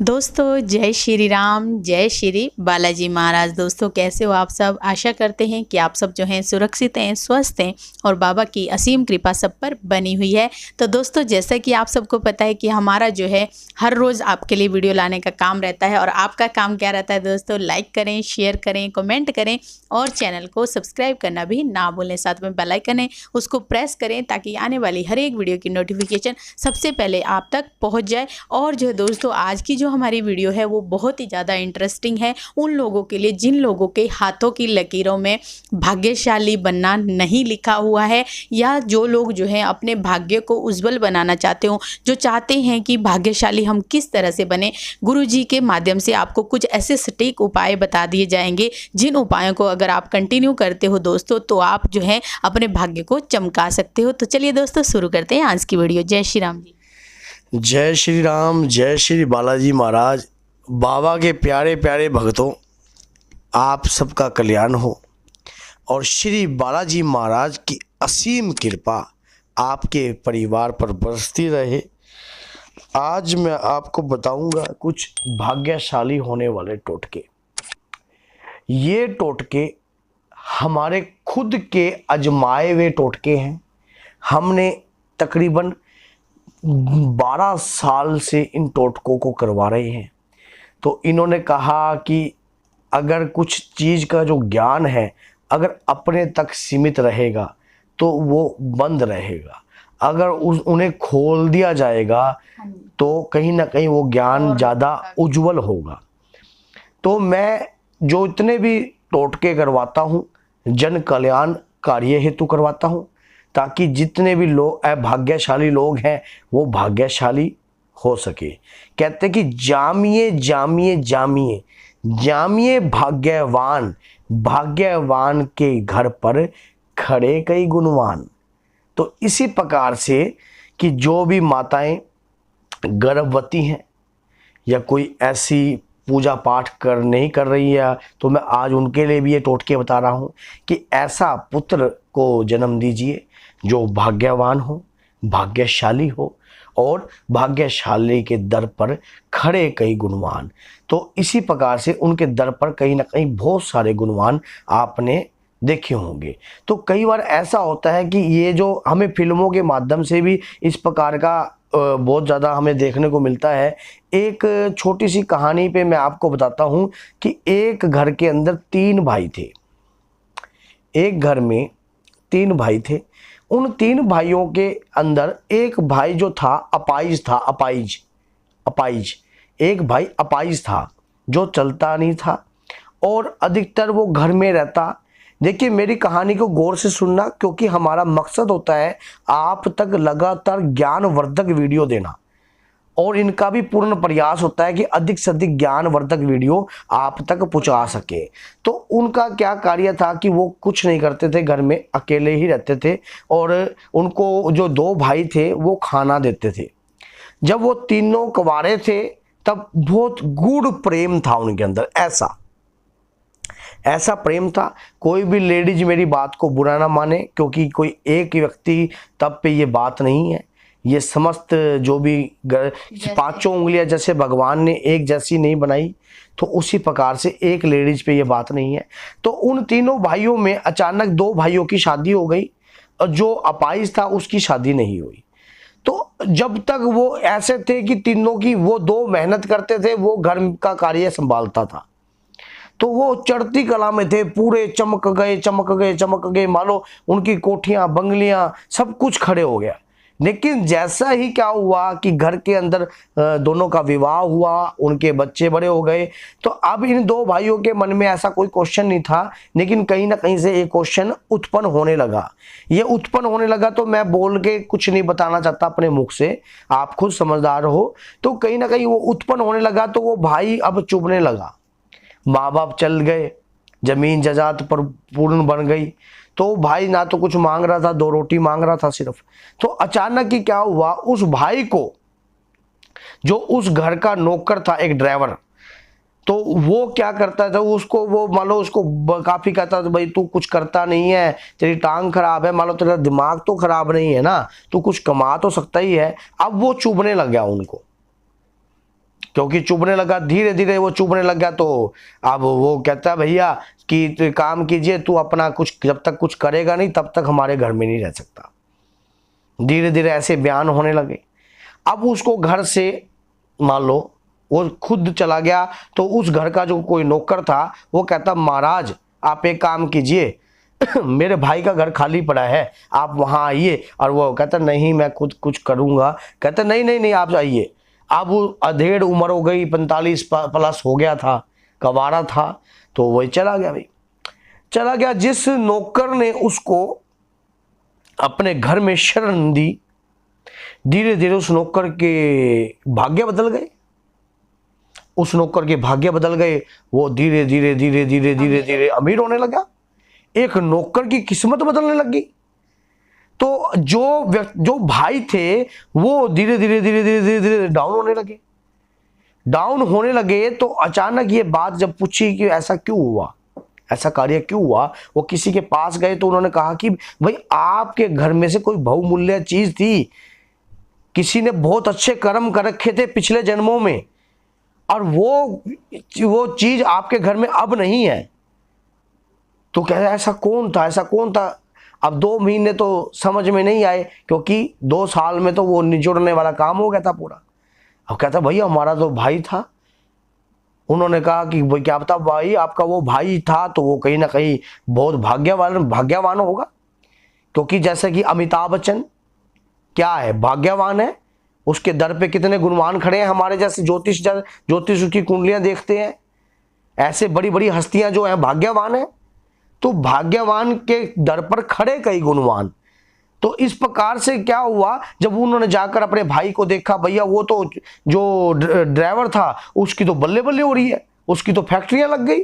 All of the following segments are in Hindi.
दोस्तों जय श्री राम, जय श्री बालाजी महाराज। दोस्तों कैसे हो आप सब। आशा करते हैं कि आप सब जो हैं सुरक्षित हैं, स्वस्थ हैं और बाबा की असीम कृपा सब पर बनी हुई है। तो दोस्तों जैसा कि आप सबको पता है कि हमारा जो है हर रोज़ आपके लिए वीडियो लाने का काम रहता है। और आपका काम क्या रहता है दोस्तों, लाइक करें, शेयर करें, कमेंट करें और चैनल को सब्सक्राइब करना भी ना भूलें। साथ में बेल आइकन है उसको प्रेस करें ताकि आने वाली हर एक वीडियो की नोटिफिकेशन सबसे पहले आप तक पहुँच जाए। और जो है दोस्तों आज की जो हमारी वीडियो है वो बहुत ही ज़्यादा इंटरेस्टिंग है उन लोगों के लिए जिन लोगों के हाथों की लकीरों में भाग्यशाली बनना नहीं लिखा हुआ है, या जो लोग जो है अपने भाग्य को उज्जवल बनाना चाहते हो, जो चाहते हैं कि भाग्यशाली हम किस तरह से बने। गुरुजी के माध्यम से आपको कुछ ऐसे सटीक उपाय बता दिए जाएंगे जिन उपायों को अगर आप कंटिन्यू करते हो दोस्तों तो आप जो है अपने भाग्य को चमका सकते हो। तो चलिए दोस्तों शुरू करते हैं आज की वीडियो। जय श्री राम जी। जय श्री राम, जय श्री बालाजी महाराज। बाबा के प्यारे प्यारे भक्तों, आप सबका कल्याण हो और श्री बालाजी महाराज की असीम कृपा आपके परिवार पर बरसती रहे। आज मैं आपको बताऊंगा कुछ भाग्यशाली होने वाले टोटके। ये टोटके हमारे खुद के आजमाए हुए टोटके हैं। हमने तकरीबन 12 साल से इन टोटकों को करवा रहे हैं। तो इन्होंने कहा कि अगर कुछ चीज़ का जो ज्ञान है अगर अपने तक सीमित रहेगा तो वो बंद रहेगा, अगर उन्हें खोल दिया जाएगा तो कहीं ना कहीं वो ज्ञान ज़्यादा उज्जवल होगा। तो मैं जो इतने भी टोटके करवाता हूँ जन कल्याण कार्य हेतु करवाता हूँ, ताकि जितने भी लोग अभाग्यशाली लोग हैं वो भाग्यशाली हो सके। कहते कि जामिए जामिए जामिए जामिए भाग्यवान, भाग्यवान के घर पर खड़े कई गुणवान। तो इसी प्रकार से कि जो भी माताएं गर्भवती हैं या कोई ऐसी पूजा पाठ नहीं कर रही है, तो मैं आज उनके लिए भी ये टोटके बता रहा हूँ कि ऐसा पुत्र को जन्म दीजिए जो भाग्यवान हो, भाग्यशाली हो और भाग्यशाली के दर पर खड़े कई गुणवान। तो इसी प्रकार से उनके दर पर कहीं ना कहीं बहुत सारे गुणवान आपने देखे होंगे। तो कई बार ऐसा होता है कि ये जो हमें फिल्मों के माध्यम से भी इस प्रकार का बहुत ज़्यादा हमें देखने को मिलता है। एक छोटी सी कहानी पे मैं आपको बताता हूँ कि एक घर के अंदर 3 भाई थे। एक घर में 3 भाई थे। उन 3 भाइयों के अंदर एक भाई जो था अपाइज था। अपाइज एक भाई अपाइज था जो चलता नहीं था और अधिकतर वो घर में रहता। देखिए मेरी कहानी को गौर से सुनना, क्योंकि हमारा मकसद होता है आप तक लगातार ज्ञानवर्धक वीडियो देना और इनका भी पूर्ण प्रयास होता है कि अधिक से अधिक ज्ञानवर्धक वीडियो आप तक पहुंचा सके। तो उनका क्या कार्य था कि वो कुछ नहीं करते थे, घर में अकेले ही रहते थे और उनको जो 2 भाई थे वो खाना देते थे। जब वो तीनों कुंवारे थे तब बहुत गूढ़ प्रेम था उनके अंदर। ऐसा प्रेम था। कोई भी लेडीज मेरी बात को बुरा ना माने, क्योंकि कोई एक व्यक्ति तब पे ये बात नहीं है। ये समस्त जो भी 5 उंगलियां जैसे भगवान ने एक जैसी नहीं बनाई, तो उसी प्रकार से एक लेडीज पे ये बात नहीं है। तो उन तीनों भाइयों में अचानक 2 भाइयों की शादी हो गई और जो अपाइज था उसकी शादी नहीं हुई। तो जब तक वो ऐसे थे कि तीनों की वो 2 मेहनत करते थे, वो घर का कार्य संभालता था, तो वो चढ़ती कला में थे, पूरे चमक गए। मान लो उनकी कोठियां बंगलियां सब कुछ खड़े हो गया। लेकिन जैसा ही क्या हुआ कि घर के अंदर दोनों का विवाह हुआ, उनके बच्चे बड़े हो गए, तो अब इन 2 भाइयों के मन में ऐसा कोई क्वेश्चन नहीं था, लेकिन कहीं ना कहीं से एक क्वेश्चन उत्पन्न होने लगा। ये उत्पन्न होने लगा तो मैं बोल के कुछ नहीं बताना चाहता अपने मुख से, आप खुद समझदार हो। तो कहीं ना कहीं वो उत्पन्न होने लगा तो वो भाई अब चुभने लगा। माँ बाप चल गए, जमीन जायदाद पर पूर्ण बन गई, तो भाई ना तो कुछ मांग रहा था, 2 रोटी मांग रहा था सिर्फ। तो अचानक ही क्या हुआ, उस भाई को जो उस घर का नौकर था, एक ड्राइवर, तो वो क्या करता था, उसको वो मान लो उसको काफी कहता था भाई तू कुछ करता नहीं है, तेरी टांग खराब है, मान लो तेरा दिमाग तो खराब नहीं है ना, तू कुछ कमा तो सकता ही है। अब वो चुभने लग गया उनको। क्योंकि चुभने लगा, धीरे धीरे वो चुभने लग गया। तो अब वो कहता है भैया कि तो काम कीजिए, तू अपना कुछ जब तक कुछ करेगा नहीं तब तक हमारे घर में नहीं रह सकता। धीरे धीरे ऐसे बयान होने लगे। अब उसको घर से मान लो वो खुद चला गया, तो उस घर का जो कोई नौकर था वो कहता महाराज आप एक काम कीजिए मेरे भाई का घर खाली पड़ा है, आप वहां आइए। और वो कहता नहीं मैं खुद कुछ करूंगा। कहता नहीं नहीं नहीं आप जाइए। अब वो अधेड़ उम्र हो गई, 45 प्लस हो गया था, कवारा था, तो वही चला गया भाई, चला गया। जिस नौकर ने उसको अपने घर में शरण दी, धीरे धीरे उस नौकर के भाग्य बदल गए, उस नौकर के भाग्य बदल गए। वो धीरे धीरे धीरे धीरे धीरे धीरे अमीर होने लगा। एक नौकर की किस्मत बदलने लगी। तो जो भाई थे वो धीरे धीरे धीरे धीरे धीरे धीरे डाउन होने लगे। डाउन होने लगे तो अचानक ये बात जब पूछी कि ऐसा क्यों हुआ, ऐसा कार्य क्यों हुआ, वो किसी के पास गए तो उन्होंने कहा कि भाई आपके घर में से कोई बहुमूल्य चीज थी, किसी ने बहुत अच्छे कर्म कर रखे थे पिछले जन्मों में, और वो चीज आपके घर में अब नहीं है। तो कह रहे ऐसा कौन था, ऐसा कौन था। अब 2 महीने तो समझ में नहीं आए, क्योंकि 2 साल में तो वो निचोड़ने वाला काम हो गया था पूरा। अब कहता भैया हमारा तो भाई था। उन्होंने कहा कि भाई क्या पता भाई आपका वो भाई था तो वो कहीं ना कहीं बहुत भाग्यवान होगा, क्योंकि जैसे कि अमिताभ बच्चन क्या है, भाग्यवान है। उसके दर पे कितने गुणवान खड़े हैं, हमारे जैसे ज्योतिष की कुंडलियां देखते हैं, ऐसे बड़ी बड़ी हस्तियां जो हैं भाग्यवान है। तो भाग्यवान के दर पर खड़े कई गुणवान। तो इस प्रकार से क्या हुआ, जब उन्होंने जाकर अपने भाई को देखा, भैया वो तो जो ड्राइवर था उसकी तो बल्ले बल्ले हो रही है, उसकी तो फैक्ट्रियां लग गई।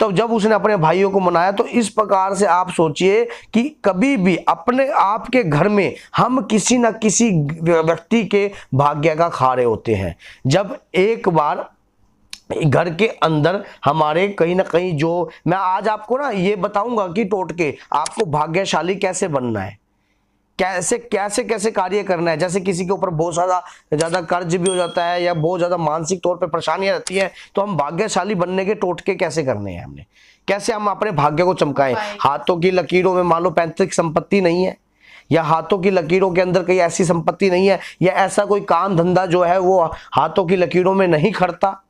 तब जब उसने अपने भाइयों को मनाया। तो इस प्रकार से आप सोचिए कि कभी भी अपने आप के घर में हम किसी न किसी व्यक्ति के भाग्य का खा रहे होते हैं। जब एक बार घर के अंदर हमारे कहीं ना कहीं, जो मैं आज आपको ना ये बताऊंगा कि टोटके आपको भाग्यशाली कैसे बनना है, कैसे कैसे कैसे कार्य करना है। जैसे किसी के ऊपर बहुत ज्यादा कर्ज भी हो जाता है या बहुत ज्यादा मानसिक तौर पे परेशानियां रहती हैं, तो हम भाग्यशाली बनने के टोटके कैसे करने हैं, हमने कैसे हम अपने भाग्य को चमकाएं। हाथों की लकीरों में मान लो पैतृक संपत्ति नहीं है, या हाथों की लकीरों के अंदर कहीं ऐसी संपत्ति नहीं है, या ऐसा कोई काम धंधा जो है वो हाथों की लकीरों में नहीं खड़ता,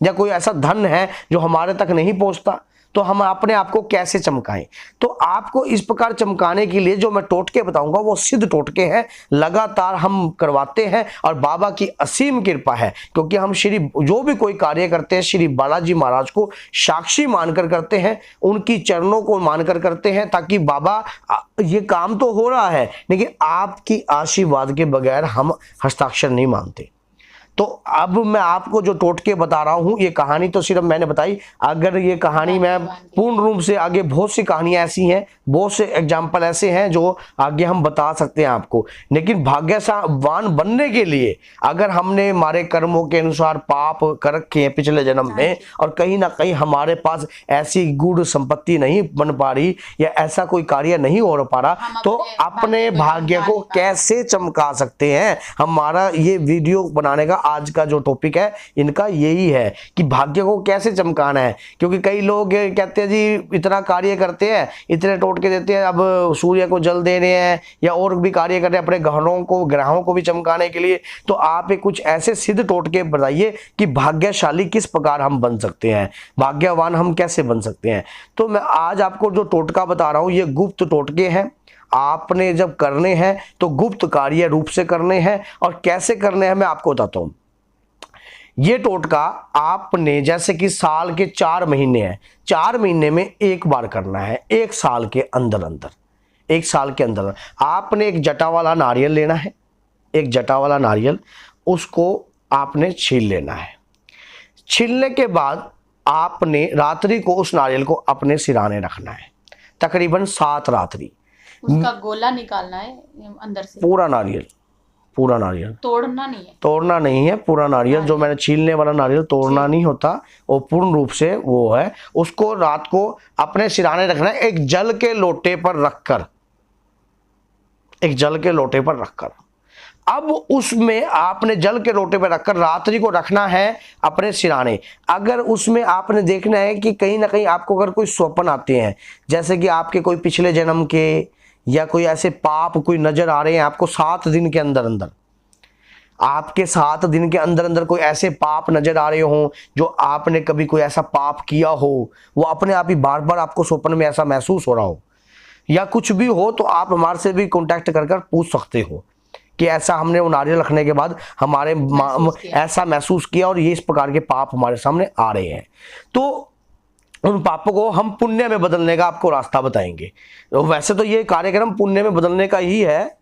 या कोई ऐसा धन है जो हमारे तक नहीं पहुंचता, तो हम अपने आप को कैसे चमकाएं। तो आपको इस प्रकार चमकाने के लिए जो मैं टोटके बताऊंगा वो सिद्ध टोटके हैं, लगातार हम करवाते हैं और बाबा की असीम कृपा है, क्योंकि हम जो भी कोई कार्य करते हैं श्री बालाजी महाराज को साक्षी मानकर करते हैं, उनकी चरणों को मानकर करते हैं, ताकि बाबा ये काम तो हो रहा है लेकिन आपकी आशीर्वाद के बगैर हम हस्ताक्षर नहीं मानते। तो अब मैं आपको जो टोटके बता रहा हूं, ये कहानी तो सिर्फ मैंने बताई। अगर ये कहानी मैं पूर्ण रूप से आगे बहुत सी कहानियां ऐसी हैं, बहुत से एग्जाम्पल ऐसे हैं जो आगे हम बता सकते हैं आपको। लेकिन भाग्यवान बनने के लिए अगर हमने हमारे कर्मों के अनुसार पाप कर रखे हैं पिछले जन्म में, और कहीं ना कहीं हमारे पास ऐसी गुड़ संपत्ति नहीं बन पा रही या ऐसा कोई कार्य नहीं हो पा रहा, तो अपने भाग्य को कैसे चमका सकते हैं। हमारा ये वीडियो बनाने का आज का जो टॉपिक है इनका यही है कि भाग्य को कैसे चमकाना है। क्योंकि कई लोग कहते हैं जी इतना कार्य करते हैं, इतने टोटके देते हैं, अब सूर्य को जल दे रहे हैं या और भी कार्य कर रहे हैं अपने ग्रहों को भी चमकाने के लिए। तो आप कुछ ऐसे सिद्ध टोटके बताइए कि भाग्यशाली किस प्रकार हम बन सकते हैं, भाग्यवान हम कैसे बन सकते हैं। तो मैं आज आपको जो टोटका बता रहा हूं ये गुप्त टोटके हैं। आपने जब करने हैं तो गुप्त कार्य रूप से करने हैं, और कैसे करने हैं मैं आपको बताता हूं। ये टोटका आपने जैसे कि साल के 4 महीने हैं, 4 महीने में एक बार करना है, 1 साल के अंदर अंदर, 1 साल के अंदर आपने एक जटा वाला नारियल लेना है। एक जटा वाला नारियल, उसको आपने छील लेना है। छीलने के बाद आपने रात्रि को उस नारियल को अपने सिराने रखना है, तकरीबन 7 रात्रि। उसका गोला निकालना है अंदर से, पूरा नारियल तोड़ना नहीं है, पूरा नारियल जो मैंने छीलने वाला नारियल तोड़ना नहीं होता, वो पूर्ण रूप से वो है। उसको रात को अपने सिराने रखना है, एक जल के लोटे पर रखकर अब उसमें आपने जल के लोटे पर रखकर रात्रि को रखना है अपने सिराने। अगर उसमें आपने देखना है कि कहीं ना कहीं आपको अगर कोई स्वप्न आते हैं, जैसे कि आपके कोई पिछले जन्म के या कोई ऐसे पाप कोई नजर आ रहे हैं आपको 7 दिन के अंदर अंदर, आपके 7 दिन के अंदर अंदर कोई ऐसे पाप नजर आ रहे हो जो आपने कभी कोई ऐसा पाप किया हो, वो अपने आप ही बार बार आपको स्वप्न में ऐसा महसूस हो रहा हो या कुछ भी हो, तो आप हमारे से भी कांटेक्ट कर कर पूछ सकते हो कि ऐसा हमने वो नारियल रखने के बाद हमारे ऐसा महसूस किया और ये इस प्रकार के पाप हमारे सामने आ रहे हैं। तो उन पापों को हम पुण्य में बदलने का आपको रास्ता बताएंगे। तो वैसे तो ये कार्यक्रम पुण्य में बदलने का ही है।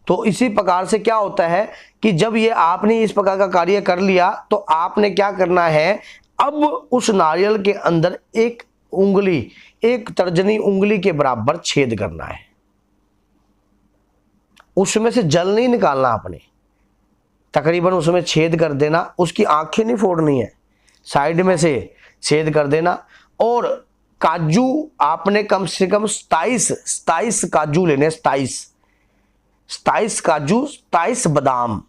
तो इसी प्रकार से क्या होता है कि जब ये आपने इस प्रकार का कार्य कर लिया तो आपने क्या करना है, अब उस नारियल के अंदर एक उंगली, एक तर्जनी उंगली के बराबर छेद करना है। उसमें से जल नहीं निकालना आपने, तकरीबन उसमें छेद कर देना। उसकी आंखें नहीं फोड़नी है, साइड में से छेद कर देना। और काजू आपने कम से कम 27 काजू लेने, 27 काजू, 27 बादाम,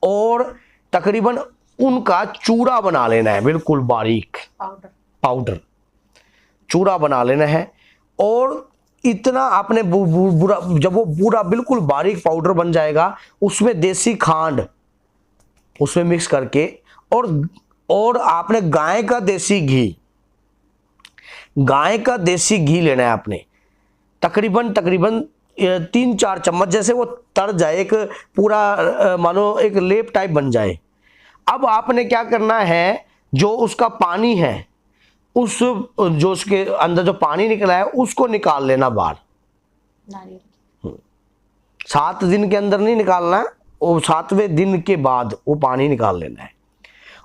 और तकरीबन उनका चूड़ा बना लेना है, बिल्कुल बारीक पाउडर चूड़ा बना लेना है। और इतना आपने बुरा, जब वो पूरा बिल्कुल बारीक पाउडर बन जाएगा, उसमें देसी खांड उसमें मिक्स करके, और आपने गाय का देसी घी लेना है आपने, तकरीबन 3-4 चम्मच, जैसे वो तर जाए, एक पूरा मानो एक लेप टाइप बन जाए। अब आपने क्या करना है, जो उसका पानी है, जो उसके अंदर जो पानी निकला है उसको निकाल लेना बाहर। 7 दिन के अंदर नहीं निकालना, वो 7वें दिन के बाद वो पानी निकाल लेना है।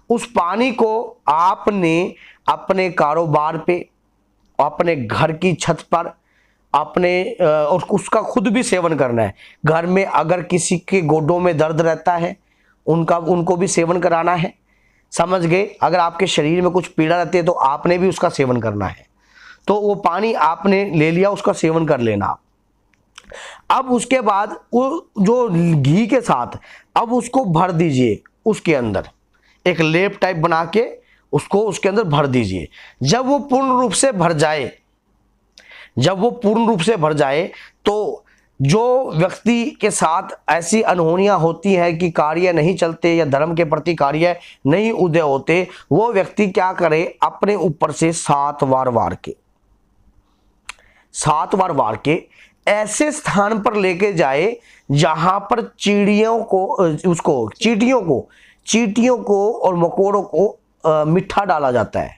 उस पानी को आपने अपने कारोबार पे, अपने घर की छत पर, और उसका खुद भी सेवन करना है। घर में अगर किसी के गोडों में दर्द रहता है उनको भी सेवन कराना है, समझ गए। अगर आपके शरीर में कुछ पीड़ा रहती है तो आपने भी उसका सेवन करना है। तो वो पानी आपने ले लिया, उसका सेवन कर लेना। अब उसके बाद वो जो घी के साथ अब उसको भर दीजिए, उसके अंदर एक लेप टाइप बना के उसको उसके अंदर भर दीजिए। जब वो पूर्ण रूप से भर जाए तो जो व्यक्ति के साथ ऐसी अनहोनियां होती हैं कि कार्य नहीं चलते या धर्म के प्रति कार्य नहीं उदय होते, वो व्यक्ति क्या करे, अपने ऊपर से 7 बार वार के ऐसे स्थान पर लेके जाए जहां पर चींटियों को और मकोड़ों को मिठा डाला जाता है।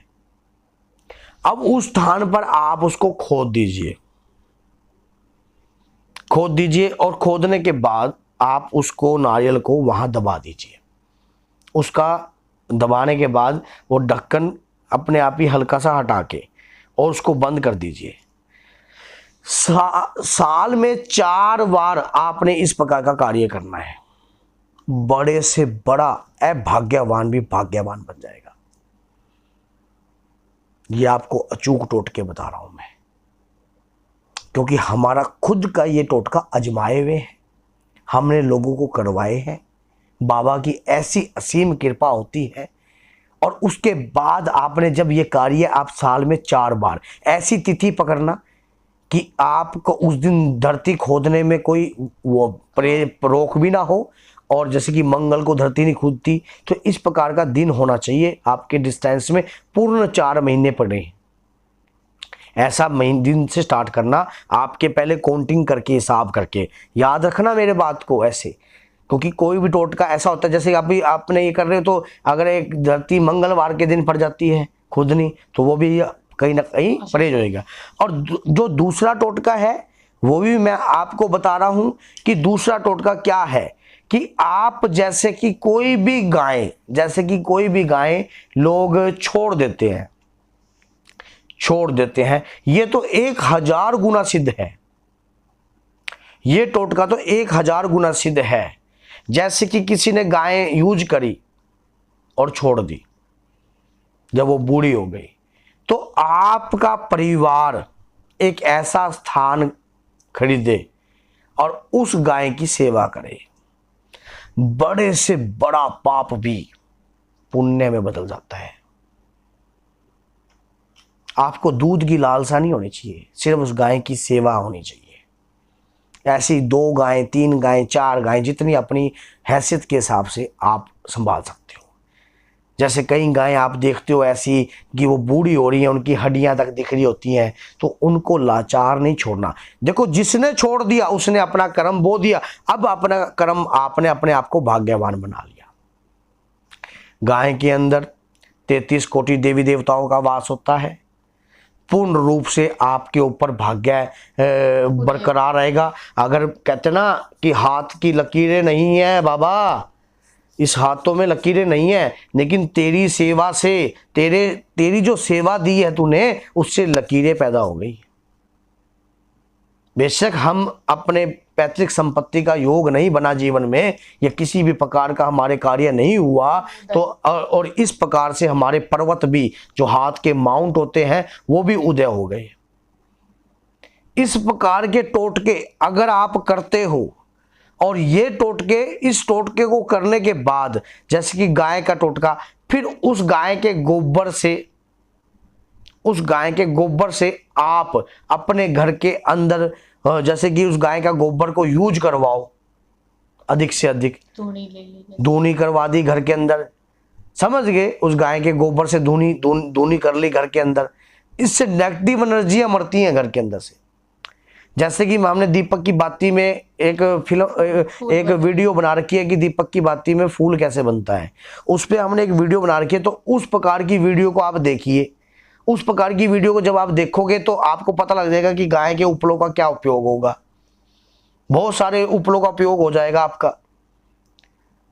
अब उस स्थान पर आप उसको खोद दीजिए और खोदने के बाद आप उसको, नारियल को वहां दबा दीजिए। उसका दबाने के बाद वो ढक्कन अपने आप ही हल्का सा हटा के और उसको बंद कर दीजिए। साल में 4 बार आपने इस प्रकार का कार्य करना है। बड़े से बड़ा अभाग्यवान भी भाग्यवान बन जाएगा। ये आपको अचूक टोटके बता रहा हूं मैं, क्योंकि हमारा खुद का ये टोटका आजमाए हुए हैं, हमने लोगों को करवाए हैं। बाबा की ऐसी असीम कृपा होती है। और उसके बाद आपने जब ये कार्य, आप साल में 4 बार ऐसी तिथि पकड़ना कि आपको उस दिन धरती खोदने में कोई वो रोक भी ना हो, और जैसे कि मंगल को धरती नहीं खोदती, तो इस प्रकार का दिन होना चाहिए आपके डिस्टेंस में। पूर्ण 4 महीने पड़े, ऐसा दिन से स्टार्ट करना, आपके पहले काउंटिंग करके, हिसाब करके। याद रखना मेरे बात को ऐसे, क्योंकि कोई भी टोटका ऐसा होता है, जैसे अभी आपने ये कर रहे हो, तो अगर एक धरती मंगलवार के दिन पड़ जाती है खुदनी, तो वो भी कहीं ना कहीं परहेज होएगा। और जो दूसरा टोटका है वो भी मैं आपको बता रहा हूं कि दूसरा टोटका क्या है, कि आप जैसे कि कोई भी गाय लोग छोड़ देते हैं, ये तो 1000 गुना सिद्ध है। ये टोटका तो 1000 गुना सिद्ध है। जैसे कि किसी ने गाय यूज करी और छोड़ दी, जब वो बूढ़ी हो गई, तो आपका परिवार एक ऐसा स्थान खरीदे और उस गाय की सेवा करे, बड़े से बड़ा पाप भी पुण्य में बदल जाता है। आपको दूध की लालसा नहीं होनी चाहिए, सिर्फ उस गाय की सेवा होनी चाहिए। ऐसी 2 गायें, 3 गायें, 4 गायें, जितनी अपनी हैसियत के हिसाब से आप संभाल सकते हो। जैसे कई गायें आप देखते हो ऐसी कि वो बूढ़ी हो रही हैं, उनकी हड्डियां तक दिख रही होती हैं, तो उनको लाचार नहीं छोड़ना। देखो, जिसने छोड़ दिया उसने अपना कर्म बो दिया, अब अपना कर्म आपने अपने आप को भाग्यवान बना लिया। गाय के अंदर 33 कोटि देवी देवताओं का वास होता है। पूर्ण रूप से आपके ऊपर भाग्य बरकरार रहेगा। अगर कहते ना कि हाथ की लकीरें नहीं है बाबा, इस हाथों में लकीरें नहीं है, लेकिन तेरी सेवा से, तेरी जो सेवा दी है तूने, उससे लकीरें पैदा हो गई। बेशक हम अपने पैतृक संपत्ति का योग नहीं बना जीवन में, या किसी भी प्रकार का हमारे कार्य नहीं हुआ, तो और इस प्रकार से हमारे पर्वत भी, जो हाथ के माउंट होते हैं, वो भी उदय हो गए। इस प्रकार के टोटके अगर आप करते हो, और ये टोटके, इस टोटके को करने के बाद, जैसे कि गाय का टोटका, फिर उस गाय के गोबर से आप अपने घर के अंदर, जैसे कि उस गाय का गोबर को यूज करवाओ, अधिक से अधिक धूनी करवा दी घर के अंदर, समझ गए, उस गाय के गोबर से धूनी कर ली घर के अंदर। इससे नेगेटिव एनर्जियां मरती हैं घर के अंदर से। जैसे कि हमने दीपक की बाती में एक वीडियो बना रखी है कि दीपक की बाती में फूल कैसे बनता है, उस पर हमने एक वीडियो बना रखी है। तो उस प्रकार की वीडियो को आप देखिए। उस प्रकार की वीडियो को जब आप देखोगे तो आपको पता लग जाएगा कि गाय के उपलों का क्या उपयोग होगा। बहुत सारे उपलों का उपयोग हो जाएगा आपका,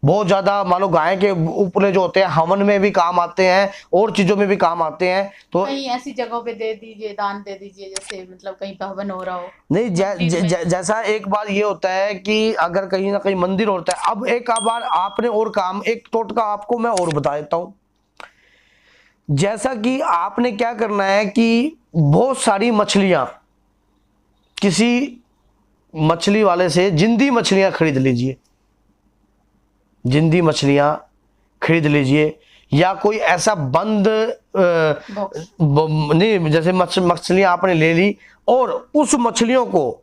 बहुत ज्यादा। मान लो गाय के उपले जो होते हैं हवन में भी काम आते हैं, और चीजों में भी काम आते हैं। तो कहीं ऐसी जगहों पे दे दीजिए, दान दे दीजिए, जैसे मतलब कहीं पे हवन हो रहा हो। नहीं, जैसा एक बार ये होता है कि अगर कहीं ना कहीं मंदिर होता है। अब एक बार आपने और काम, एक टोटका आपको मैं और बता देता हूं। जैसा कि आपने क्या करना है कि बहुत सारी मछलियां, किसी मछली वाले से जिंदी मछलियां खरीद लीजिए, जिंदी मछलियां खरीद लीजिए, या कोई ऐसा बंद नहीं, जैसे मछलियां आपने ले ली, और उस मछलियों को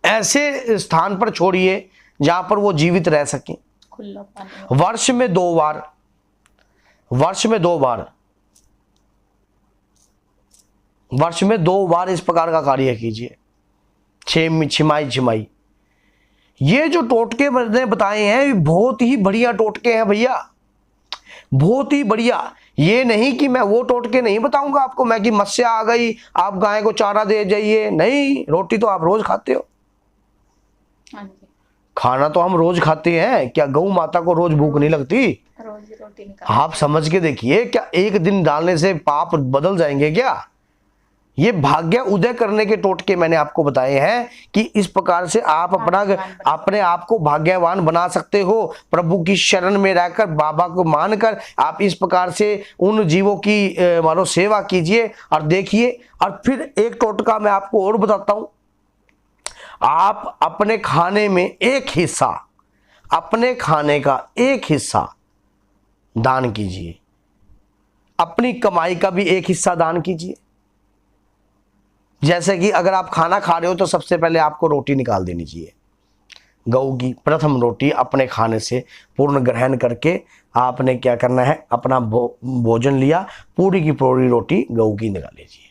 ऐसे स्थान पर छोड़िए जहां पर वो जीवित रह सके। खुला पानी, वर्ष में 2 बार इस प्रकार का कार्य कीजिए। छिमाई। ये जो टोटके मैंने बताए हैं, बहुत ही बढ़िया टोटके हैं भैया, बहुत ही बढ़िया। ये नहीं कि मैं वो टोटके नहीं बताऊंगा आपको मैं कि मत्स्या आ गई, आप गाय को चारा दे जाइए। नहीं, रोटी तो आप रोज खाते हो। खाना तो हम रोज खाते हैं, क्या गौ माता को रोज भूख नहीं लगती? रोज रोटी आप समझ के देखिए, क्या एक दिन डालने से पाप बदल जाएंगे क्या? ये भाग्य उदय करने के टोटके मैंने आपको बताए हैं कि इस प्रकार से आप अपने आप को भाग्यवान बना सकते हो। प्रभु की शरण में रहकर, बाबा को मानकर आप इस प्रकार से उन जीवों की मानो सेवा कीजिए और देखिए। और फिर एक टोटका मैं आपको और बताता हूं। आप अपने खाने में एक हिस्सा, अपने खाने का एक हिस्सा दान कीजिए, अपनी कमाई का भी एक हिस्सा दान कीजिए। जैसे कि अगर आप खाना खा रहे हो तो सबसे पहले आपको रोटी निकाल देनी चाहिए, गऊ की प्रथम रोटी अपने खाने से पूर्ण ग्रहण करके आपने क्या करना है, अपना भोजन लिया, पूरी की पूरी रोटी गऊ की निकाल लीजिए।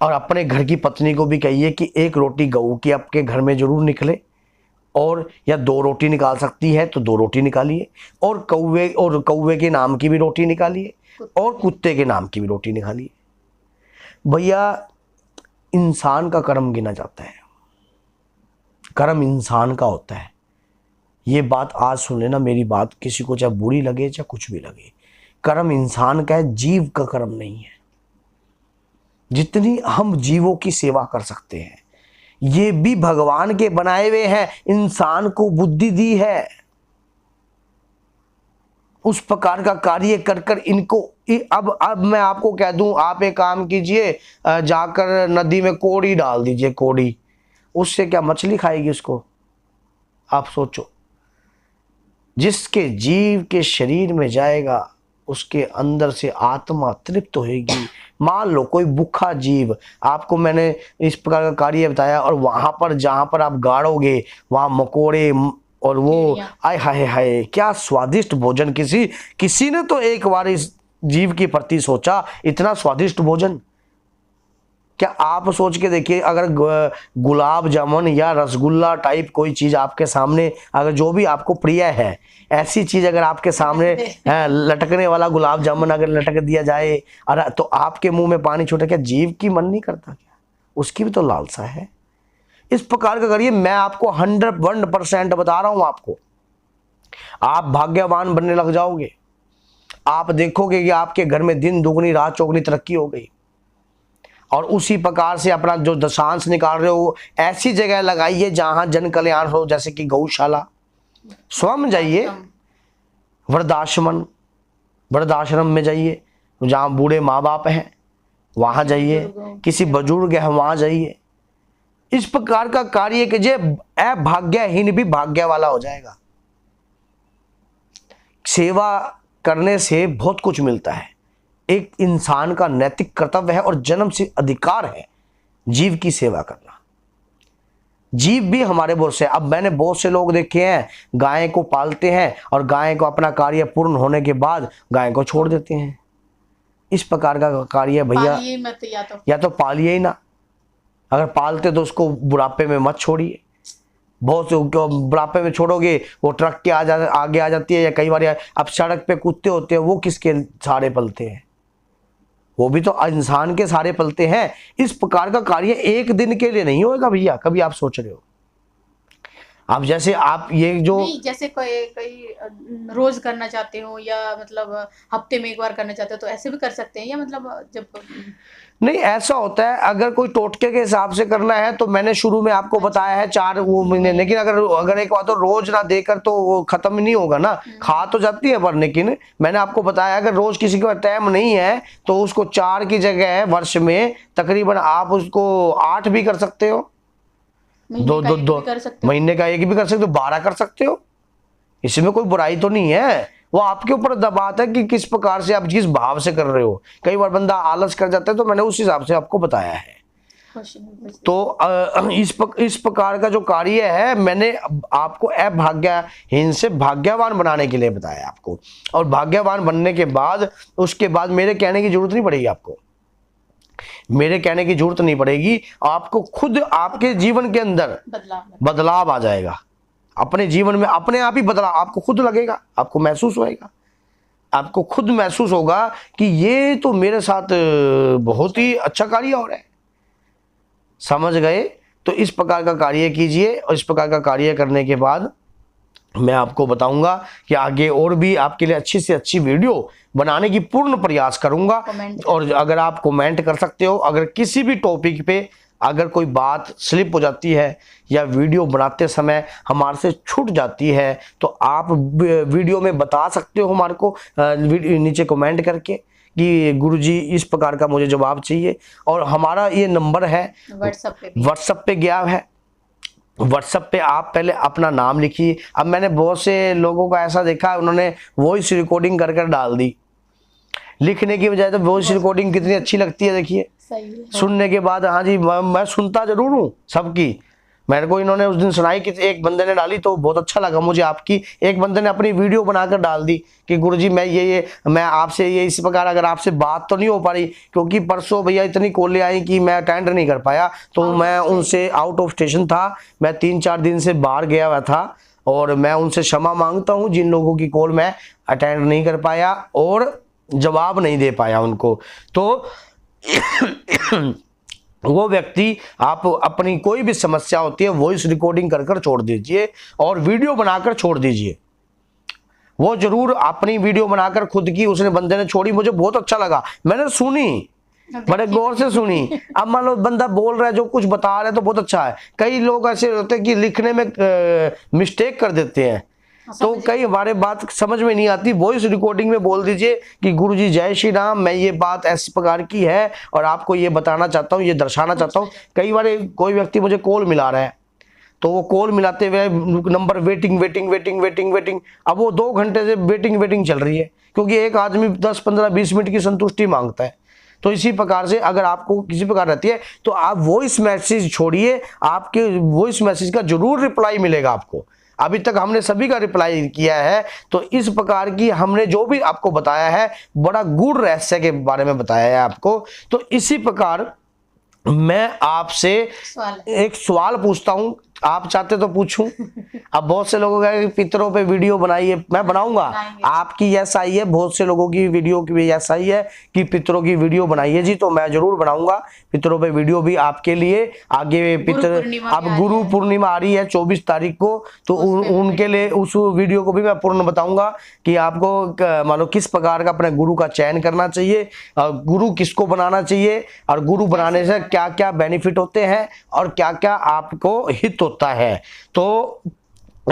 और अपने घर की पत्नी को भी कहिए कि एक रोटी गऊ की आपके घर में जरूर निकले, और या 2 रोटी निकाल सकती है तो 2 रोटी निकालिए, और कौवे के नाम की भी रोटी निकालिए, और कुत्ते के नाम की भी रोटी निकालिए। भैया, इंसान का कर्म गिना जाता है, कर्म इंसान का होता है। ये बात आज सुन लेना, मेरी बात किसी को चाहे बुरी लगे चाहे कुछ भी लगे, कर्म इंसान का है, जीव का कर्म नहीं है। जितनी हम जीवों की सेवा कर सकते हैं, ये भी भगवान के बनाए हुए हैं, इंसान को बुद्धि दी है, उस प्रकार का कार्य कर कर इनको। अब मैं आपको कह दूं, आप एक काम कीजिए, जाकर नदी में कोड़ी डाल दीजिए, कोड़ी, उससे क्या मछली खाएगी उसको? आप सोचो। जिसके जीव के शरीर में जाएगा उसके अंदर से आत्मा तृप्त होगी। मान लो कोई भूखा जीव, आपको मैंने इस प्रकार का कार्य बताया, और वहां पर जहां पर आप गाड़ोगे वहां मकोड़े और वो, आय हाय हाय क्या स्वादिष्ट भोजन। किसी ने तो एक बार इस जीव के प्रति सोचा, इतना स्वादिष्ट भोजन। क्या आप सोच के देखिए, अगर गुलाब जामुन या रसगुल्ला टाइप कोई चीज आपके सामने, अगर जो भी आपको प्रिय है ऐसी चीज अगर आपके सामने लटकने वाला गुलाब जामुन अगर लटक दिया जाए, अरे तो आपके मुंह में पानी छूटे, क्या जीव की मन नहीं करता? क्या उसकी भी तो लालसा है। इस प्रकार का करिए, मैं आपको 100% बता रहा हूं आपको, आप भाग्यवान बनने लग जाओगे। आप देखोगे कि आपके घर में दिन दुगनी रात चौगनी तरक्की हो गई। और उसी प्रकार से अपना जो दशांश निकाल रहे हो ऐसी जगह लगाइए जहां जन कल्याण हो, जैसे कि गौशाला, स्वयं जाइए, वृद्धाश्रम में जाइए, जहां बूढ़े माँ बाप हैं वहां जाइए, किसी बुजुर्ग है वहां जाइए। इस प्रकार का कार्य कीजिए, अभाग्यहीन भी भाग्य वाला हो जाएगा। सेवा करने से बहुत कुछ मिलता है। एक इंसान का नैतिक कर्तव्य है और जन्म से अधिकार है जीव की सेवा करना। जीव भी हमारे बोझ से, अब मैंने बहुत से लोग देखे हैं गाय को पालते हैं और गाय को अपना कार्य पूर्ण होने के बाद गाय को छोड़ देते हैं। इस प्रकार का कार्य भैया या तो पालिए ही ना। अगर पालते तो उसको बुढ़ापे में मत छोड़िए। बहुत से बुढ़ापे में छोड़ोगे वो ट्रक के आगे आ जाती है, या कई बार अब सड़क पे कुत्ते होते हैं, वो किसके सहारे पलते हैं? वो भी तो इंसान के सहारे पलते हैं। इस प्रकार का कार्य एक दिन के लिए नहीं होगा भैया, कभी आप सोच रहे हो? अब जैसे आप ये जो नहीं, जैसे कोई रोज करना चाहते हो या मतलब हफ्ते में एक बार करना चाहते हो तो ऐसे भी कर सकते हैं, या मतलब जब नहीं ऐसा होता है, अगर कोई टोटके के हिसाब से करना है तो मैंने शुरू में आपको बताया है 4 वो महीने, लेकिन अगर एक बात तो रोज ना देकर तो वो खत्म नहीं होगा ना। खा तो जाती है पर, लेकिन मैंने आपको बताया अगर रोज किसी के पास टाइम नहीं है तो उसको 4 की जगह है वर्ष में तकरीबन आप उसको 8 भी कर सकते हो, दो महीने का एक भी कर सकते हो, 12 कर सकते हो। इसमें कोई बुराई तो नहीं है। वो आपके ऊपर बात है कि किस प्रकार से आप किस भाव से कर रहे हो। कई बार बंदा आलस कर जाता है, तो मैंने उस हिसाब से आपको बताया है। तो इस प्रकार का जो कार्य है मैंने आपको अभाग्यहीन से भाग्यवान बनाने के लिए बताया आपको। और भाग्यवान बनने के बाद उसके बाद मेरे कहने की जरूरत नहीं पड़ेगी आपको, मेरे कहने की जरूरत नहीं पड़ेगी। आपको खुद आपके जीवन के अंदर बदलाव आ जाएगा। अपने जीवन में अपने आप ही बदलाव आपको खुद लगेगा, आपको महसूस होएगा, आपको खुद महसूस होगा कि ये तो मेरे साथ बहुत ही अच्छा कार्य हो रहा है। समझ गए? तो इस प्रकार का कार्य कीजिए, और इस प्रकार का कार्य करने के बाद मैं आपको बताऊंगा कि आगे और भी आपके लिए अच्छी से अच्छी वीडियो बनाने की पूर्ण प्रयास करूंगा। और अगर आप कमेंट कर सकते हो, अगर किसी भी टॉपिक पे अगर कोई बात स्लिप हो जाती है या वीडियो बनाते समय हमारे से छूट जाती है तो आप वीडियो में बता सकते हो हमारे को नीचे कमेंट करके कि गुरुजी इस प्रकार का मुझे जवाब चाहिए। और हमारा ये नंबर है व्हाट्सएप पे गया है। व्हाट्सएप पे आप पहले अपना नाम लिखिए। अब मैंने बहुत से लोगों को ऐसा देखा है उन्होंने वॉइस रिकॉर्डिंग कर डाल दी, लिखने की बजाय। तो वॉइस रिकॉर्डिंग कितनी अच्छी लगती है, देखिए सुनने के बाद। हाँ जी, मैं सुनता जरूर हूँ सबकी। मेरे को इन्होंने उस दिन सुनाई कि एक बंदे ने डाली तो बहुत अच्छा लगा मुझे आपकी। एक बंदे ने अपनी वीडियो बनाकर डाल दी कि गुरुजी मैं आपसे ये इस प्रकार अगर आपसे बात तो नहीं हो पा रही, क्योंकि परसों भैया इतनी कॉलें आई कि मैं अटेंड नहीं कर पाया। तो मैं उनसे आउट ऑफ स्टेशन था, मैं 3-4 दिन से बाहर गया हुआ था, और मैं उनसे क्षमा मांगता हूँ जिन लोगों की कॉल मैं अटेंड नहीं कर पाया और जवाब नहीं दे पाया उनको। तो वो व्यक्ति, आप अपनी कोई भी समस्या होती है वॉइस रिकॉर्डिंग कर छोड़ दीजिए और वीडियो बनाकर छोड़ दीजिए। वो जरूर अपनी वीडियो बनाकर खुद की उसने बंदे ने छोड़ी, मुझे बहुत अच्छा लगा, मैंने सुनी, बड़े गौर से सुनी। अब मान लो बंदा बोल रहा है जो कुछ बता रहा है तो बहुत अच्छा है। कई लोग ऐसे होते हैं कि लिखने में मिस्टेक कर देते हैं, तो कई हमारे बात समझ में नहीं आती, वॉइस रिकॉर्डिंग में बोल दीजिए कि गुरुजी जय श्री राम, मैं ये बात ऐसी प्रकार की है और आपको ये बताना चाहता हूँ, ये दर्शाना चाहता हूँ। कई बार कोई व्यक्ति मुझे कॉल मिला रहा है, तो वो कॉल मिलाते हुए number waiting waiting waiting waiting waiting, अब वो 2 घंटे से वेटिंग वेटिंग चल रही है, क्योंकि एक आदमी 10 15 20 मिनट की संतुष्टि मांगता है। तो इसी प्रकार से अगर आपको किसी प्रकार रहती है तो आप वॉइस मैसेज छोड़िए, आपके वॉइस मैसेज का जरूर रिप्लाई मिलेगा आपको। अभी तक हमने सभी का रिप्लाई किया है, तो इस प्रकार की हमने जो भी आपको बताया है बड़ा गूढ़ रहस्य के बारे में बताया है आपको। तो इसी प्रकार मैं आपसे एक सवाल पूछता हूं, आप चाहते तो पूछूं। अब बहुत से लोगों का पितरों पे वीडियो बनाइए, मैं बनाऊंगा, आपकी यस आई है, बहुत से लोगों की वीडियो की भी यस आई है कि पितरों की वीडियो बनाइए जी, तो मैं जरूर बनाऊंगा पितरों पे वीडियो भी आपके लिए। आगे पितर अब गुरु पूर्णिमा आ रही है 24 तारीख को, तो उनके लिए उस वीडियो को भी मैं पूर्ण बताऊंगा कि आपको मान लो किस प्रकार का अपने गुरु का चयन करना चाहिए, गुरु किसको बनाना चाहिए, और गुरु बनाने से क्या क्या बेनिफिट होते हैं और क्या क्या आपको हित होता है। तो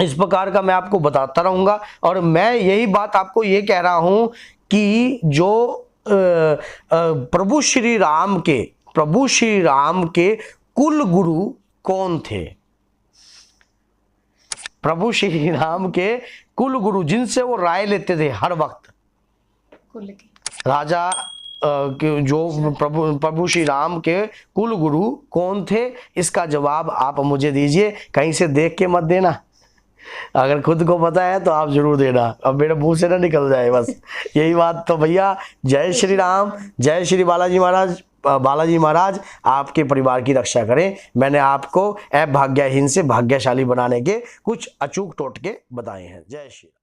इस प्रकार का मैं आपको बताता रहूंगा। और मैं यही बात आपको ये कह रहा हूं कि जो प्रभु श्री राम के कुल गुरु कौन थे, प्रभु श्री राम के कुल गुरु जिनसे वो राय लेते थे हर वक्त, राजा जो प्रभु श्री राम के कुल गुरु कौन थे, इसका जवाब आप मुझे दीजिए, कहीं से देख के मत देना। अगर खुद को पता है तो आप जरूर देना, अब मेरे मुंह से ना निकल जाए बस यही बात। तो भैया जय श्री राम, जय श्री बालाजी महाराज। बालाजी महाराज आपके परिवार की रक्षा करें। मैंने आपको अभाग्यहीन से भाग्यशाली बनाने के कुछ अचूक टोटके बताए हैं। जय श्री राम।